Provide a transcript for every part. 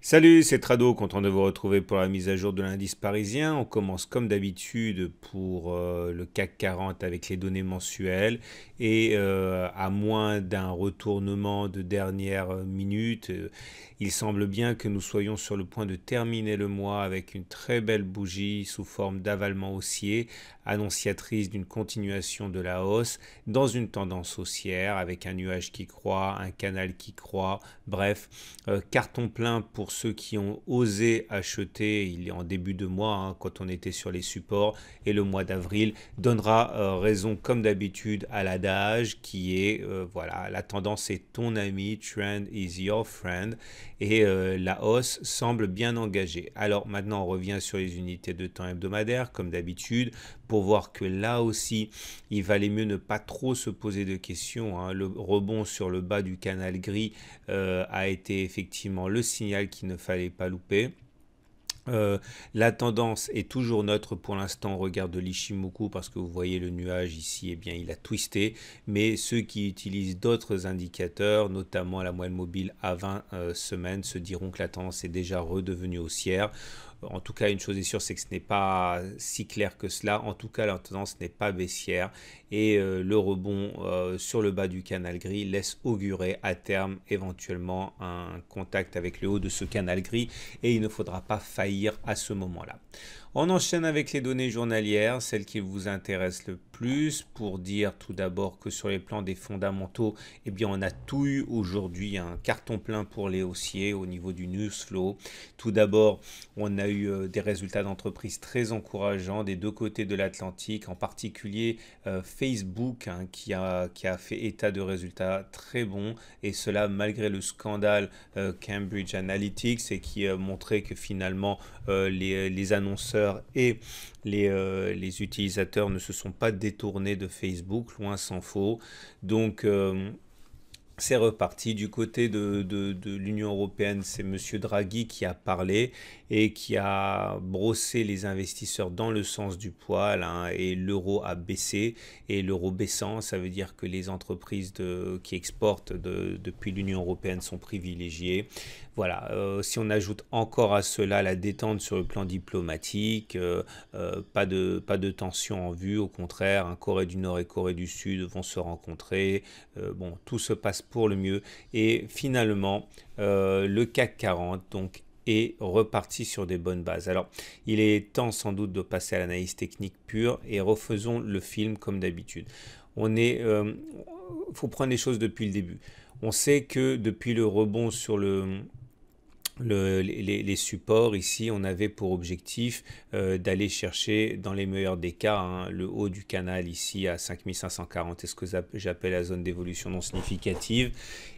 Salut, c'est Trado, content de vous retrouver pour la mise à jour de l'indice parisien. On commence comme d'habitude pour le CAC 40 avec les données mensuelles et à moins d'un retournement de dernière minute, il semble bien que nous soyons sur le point de terminer le mois avec une très belle bougie sous forme d'avalement haussier, annonciatrice d'une continuation de la hausse dans une tendance haussière avec un nuage qui croît, un canal qui croît, bref, carton plein pour ceux qui ont osé acheter il est en début de mois, hein, quand on était sur les supports, et le mois d'avril donnera raison comme d'habitude à l'adage qui est voilà, la tendance est ton ami, trend is your friend, et la hausse semble bien engagée. Alors maintenant on revient sur les unités de temps hebdomadaires comme d'habitude pour voir que là aussi il valait mieux ne pas trop se poser de questions, hein. Le rebond sur le bas du canal gris a été effectivement le signal qu'il ne fallait pas louper. La tendance est toujours neutre pour l'instant au regard de l'Ishimoku parce que vous voyez le nuage ici, eh bien il a twisté, mais ceux qui utilisent d'autres indicateurs, notamment la moyenne mobile à 20 semaines, se diront que la tendance est déjà redevenue haussière. En tout cas, une chose est sûre, c'est que ce n'est pas si clair que cela. En tout cas, la tendance n'est pas baissière et le rebond sur le bas du canal gris laisse augurer à terme éventuellement un contact avec le haut de ce canal gris et il ne faudra pas faillir à ce moment-là. On enchaîne avec les données journalières, celles qui vous intéressent le plus, pour dire tout d'abord que sur les plans des fondamentaux, eh bien on a tout eu aujourd'hui, un carton plein pour les haussiers au niveau du news flow. Tout d'abord, on a eu des résultats d'entreprise très encourageants des deux côtés de l'Atlantique, en particulier Facebook, hein, qui a fait état de résultats très bons, et cela malgré le scandale Cambridge Analytics, et qui montrait que finalement les annonceurs et les utilisateurs ne se sont pas détournés de Facebook, loin s'en faut. Donc c'est reparti du côté de l'Union européenne, c'est Monsieur Draghi qui a parlé et qui a brossé les investisseurs dans le sens du poil, hein, et l'euro a baissé, et l'euro baissant, ça veut dire que les entreprises qui exportent depuis l'Union européenne sont privilégiées. Voilà, si on ajoute encore à cela la détente sur le plan diplomatique, pas de tension en vue, au contraire, hein, Corée du Nord et Corée du Sud vont se rencontrer, bon, tout se passe pour le mieux, et finalement, le CAC 40, donc, est reparti sur des bonnes bases. Alors, il est temps sans doute de passer à l'analyse technique pure et refaisons le film comme d'habitude. Faut prendre les choses depuis le début. On sait que depuis le rebond sur les supports, ici on avait pour objectif d'aller chercher dans les meilleurs des cas, hein, le haut du canal ici à 5540, est ce que j'appelle la zone d'évolution non significative,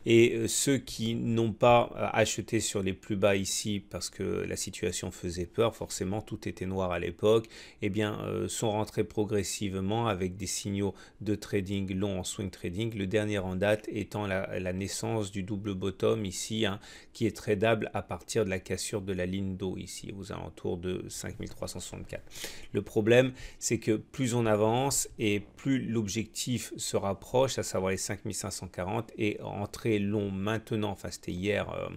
et ceux qui n'ont pas acheté sur les plus bas ici parce que la situation faisait peur, forcément tout était noir à l'époque, eh bien sont rentrés progressivement avec des signaux de trading long en swing trading, le dernier en date étant la naissance du double bottom ici, hein, qui est tradable à partir de la cassure de la ligne d'eau ici, aux alentours de 5364. Le problème, c'est que plus on avance et plus l'objectif se rapproche, à savoir les 5540, et entrer long maintenant, enfin c'était hier,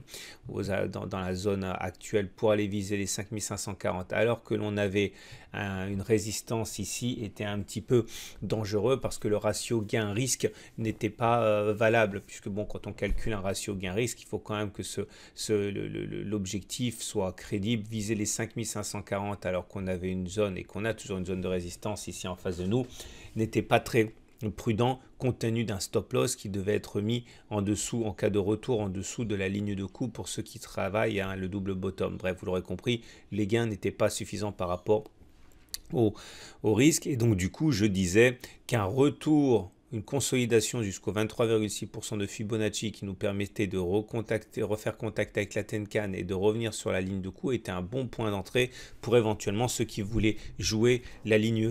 dans la zone actuelle pour aller viser les 5540, alors que l'on avait une résistance ici, était un petit peu dangereux parce que le ratio gain-risque n'était pas valable, puisque bon, quand on calcule un ratio gain-risque, il faut quand même que l'objectif soit crédible, viser les 5540 alors qu'on avait une zone et qu'on a toujours une zone de résistance ici en face de nous, n'était pas très prudent compte tenu d'un stop loss qui devait être mis en dessous, en cas de retour en dessous de la ligne de coup pour ceux qui travaillent, hein, le double bottom. Bref, vous l'aurez compris, les gains n'étaient pas suffisants par rapport au risque, et donc du coup je disais qu'un retour, une consolidation jusqu'au 23,6% de Fibonacci qui nous permettait de refaire contact avec la Tenkan et de revenir sur la ligne de coup était un bon point d'entrée pour éventuellement ceux qui voulaient jouer la ligne,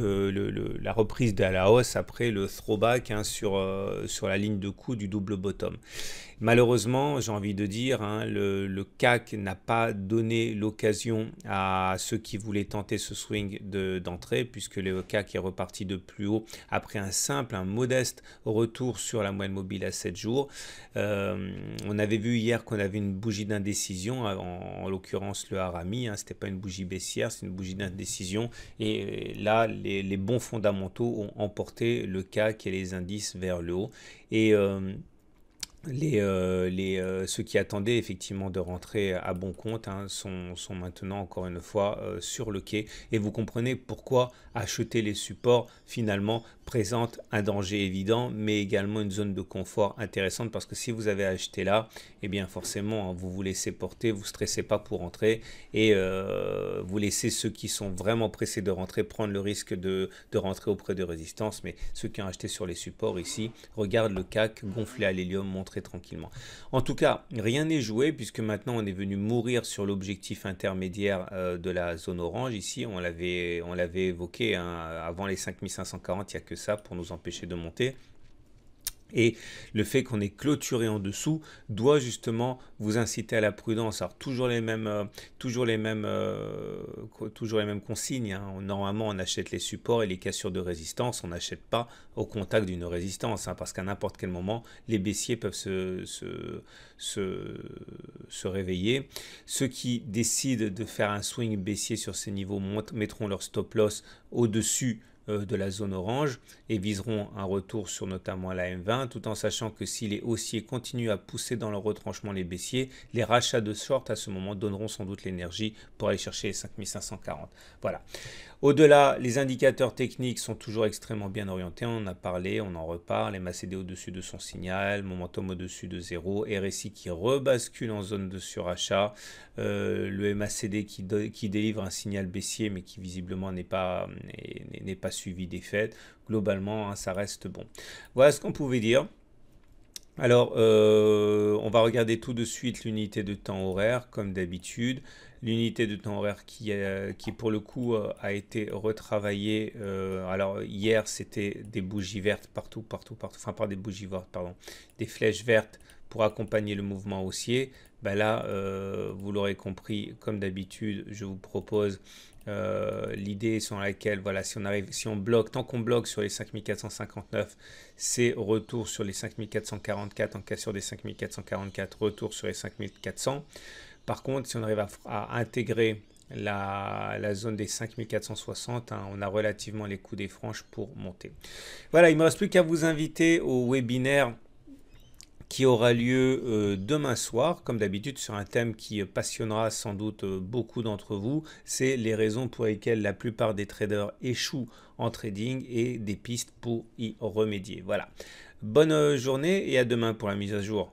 la reprise de la hausse après le throwback, hein, sur la ligne de coup du double bottom. Malheureusement, j'ai envie de dire, hein, le CAC n'a pas donné l'occasion à ceux qui voulaient tenter ce swing d'entrée, puisque le CAC est reparti de plus haut après un modeste reste retour sur la moyenne mobile à 7 jours. On avait vu hier qu'on avait une bougie d'indécision, en l'occurrence le Harami, hein, c'était pas une bougie baissière, c'est une bougie d'indécision. Et là, les bons fondamentaux ont emporté le CAC et les indices vers le haut. Et ceux qui attendaient effectivement de rentrer à bon compte, hein, sont maintenant encore une fois sur le quai, et vous comprenez pourquoi acheter les supports finalement présente un danger évident, mais également une zone de confort intéressante, parce que si vous avez acheté là, eh bien forcément, hein, vous vous laissez porter, vous stressez pas pour rentrer, et vous laissez ceux qui sont vraiment pressés de rentrer prendre le risque de rentrer auprès de résistance. Mais ceux qui ont acheté sur les supports ici, regarde le CAC gonflé à l'hélium, monter tranquillement. En tout cas, rien n'est joué, puisque maintenant on est venu mourir sur l'objectif intermédiaire de la zone orange. Ici, on l'avait évoqué, hein, avant les 5540, il n'y a que ça pour nous empêcher de monter. Et le fait qu'on ait clôturé en dessous doit justement vous inciter à la prudence. Alors toujours les mêmes consignes, hein. Normalement, on achète les supports et les cassures de résistance. On n'achète pas au contact d'une résistance, hein, parce qu'à n'importe quel moment, les baissiers peuvent se réveiller. Ceux qui décident de faire un swing baissier sur ces niveaux mettront leur stop loss au-dessus de la zone orange et viseront un retour sur notamment la M20, tout en sachant que si les haussiers continuent à pousser dans leur retranchement les baissiers, les rachats de short à ce moment donneront sans doute l'énergie pour aller chercher les 5540. Voilà. Au-delà, les indicateurs techniques sont toujours extrêmement bien orientés. On en a parlé, on en reparle. MACD au-dessus de son signal, momentum au-dessus de 0, RSI qui rebascule en zone de surachat, le MACD qui délivre un signal baissier mais qui visiblement n'est pas suivi des faits. Globalement, hein, ça reste bon. Voilà ce qu'on pouvait dire. Alors, on va regarder tout de suite l'unité de temps horaire, comme d'habitude. L'unité de temps horaire qui pour le coup, a été retravaillée. Alors, hier, c'était des bougies vertes partout. Enfin, pas des bougies vertes, pardon. Des flèches vertes pour accompagner le mouvement haussier. Ben là, vous l'aurez compris, comme d'habitude, je vous propose l'idée sur laquelle, voilà, si on bloque, tant qu'on bloque sur les 5459, c'est retour sur les 5444 en cassure des 5444, retour sur les 5400. Par contre, si on arrive à intégrer la zone des 5460, hein, on a relativement les coups des franches pour monter. Voilà, il ne me reste plus qu'à vous inviter au webinaire qui aura lieu demain soir, comme d'habitude, sur un thème qui passionnera sans doute beaucoup d'entre vous. C'est les raisons pour lesquelles la plupart des traders échouent en trading et des pistes pour y remédier. Voilà. Bonne journée et à demain pour la mise à jour.